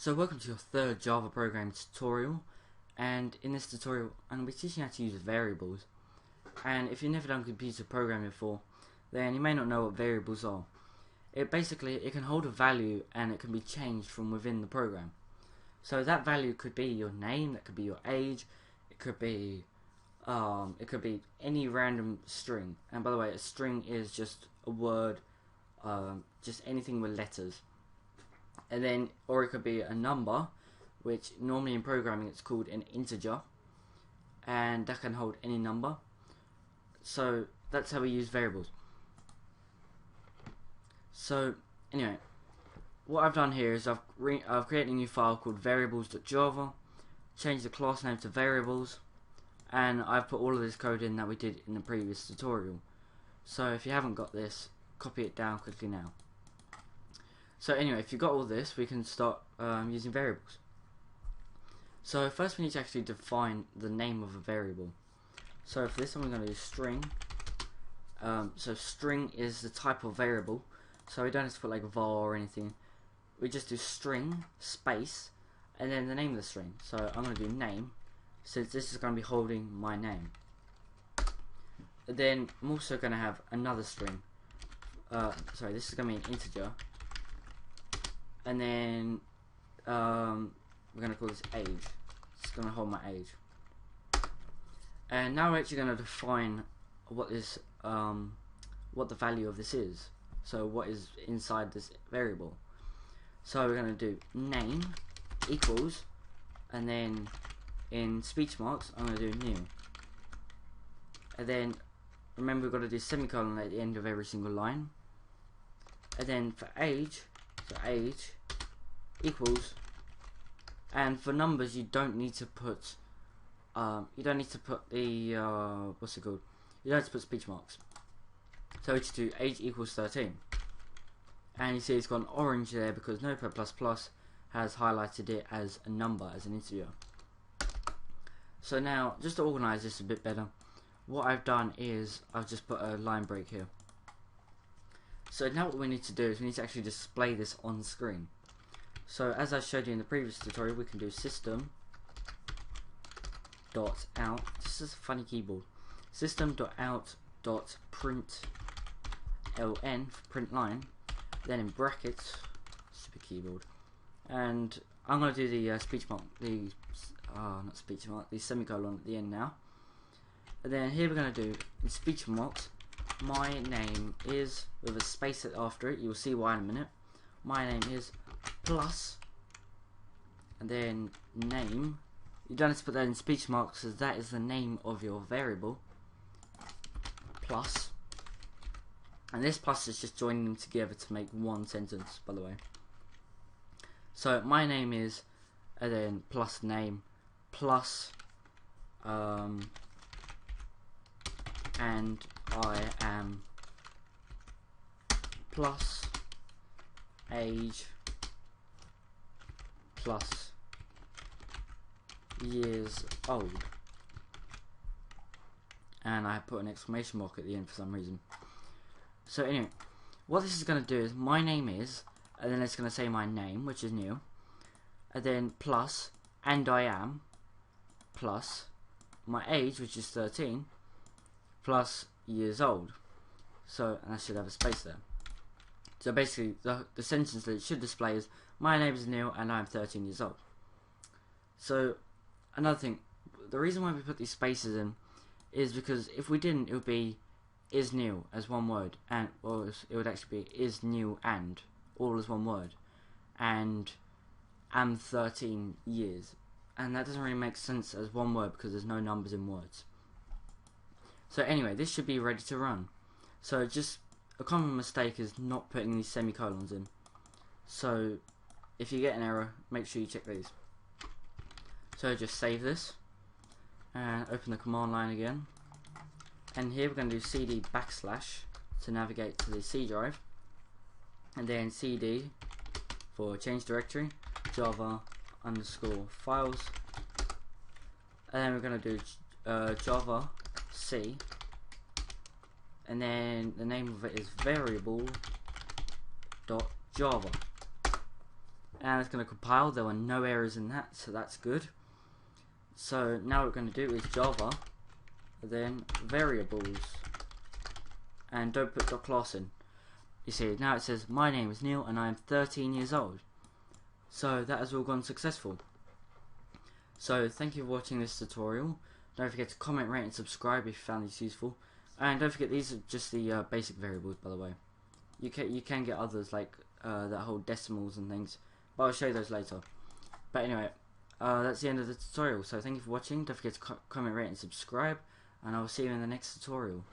So welcome to your third Java programming tutorial, and in this tutorial I'm going to be teaching you how to use variables. And if you've never done computer programming before, then you may not know what variables are. It can hold a value and it can be changed from within the program. So that value could be your name, that could be your age, it could be any random string. And by the way, a string is just a word, just anything with letters. And then, or it could be a number, which normally in programming it's called an integer, and that can hold any number. So that's how we use variables. So anyway, what I've done here is I've created a new file called variables.java, changed the class name to variables, and I've put all of this code in that we did in the previous tutorial. So if you haven't got this, copy it down quickly now. So anyway, if you've got all this, we can start using variables. So first we need to actually define the name of a variable. So for this I'm going to do string. So string is the type of variable. So we don't have to put like var or anything. We just do string space and then the name of the string. So I'm going to do name, since this is going to be holding my name. And then I'm also going to have another string. Sorry, this is going to be an integer. And then we're going to call this age. It's going to hold my age. And now we're actually going to define what the value of this is. So what is inside this variable. So we're going to do name equals, and then in speech marks I'm going to do new. And then remember we've got to do semicolon at the end of every single line. And then for age, so age equals, and for numbers you don't need to put the what's it called? You don't have to put speech marks. So we just do age equals 13, and you see it's got an orange there because Notepad++ has highlighted it as a number, as an integer. So now, just to organise this a bit better, what I've done is I've just put a line break here. So now what we need to do is we need to actually display this on screen. So as I showed you in the previous tutorial, we can do system.out. This is a funny keyboard. System.out.println for print line, then in brackets, stupid keyboard, and I'm going to do the speech mark, the semicolon at the end now. And then here we're going to do in speech marks, my name is, with a space after it, you'll see why in a minute. My name is plus, and then name. You don't have to put that in speech marks because that is the name of your variable. Plus, and this plus is just joining them together to make one sentence, by the way. So my name is, and then plus name, plus and I am, plus age, plus years old, and I put an exclamation mark at the end for some reason. So anyway, what this is going to do is my name is, and then it's going to say my name, which is new, and then plus and I am, plus my age, which is 13, plus years old. So, and I should have a space there. So basically the sentence that it should display is my name is Neil and I'm 13 years old. So another thing, the reason why we put these spaces in is because if we didn't, it would be is new as one word, and it would actually be is new and all as one word, and am 13 years, and that doesn't really make sense as one word because there's no numbers in words. So anyway, this should be ready to run. So just a common mistake is not putting these semicolons in. So if you get an error, make sure you check these. So just save this and open the command line again. And here we're going to do cd / to navigate to the C drive, and then cd for change directory, java_files, and then we're going to do java C, and then the name of it is variable.java. and it's going to compile. There were no errors in that, so that's good. So now what we're going to do is Java, then variables, and don't put .class in. You see, now it says my name is Neil and I am 13 years old. So that has all gone successful. So thank you for watching this tutorial. Don't forget to comment, rate and subscribe if you found this useful. And don't forget, these are just the basic variables, by the way. You can get others like that whole decimals and things, but I'll show you those later. But anyway, that's the end of the tutorial. So thank you for watching. Don't forget to comment, rate and subscribe, and I will see you in the next tutorial.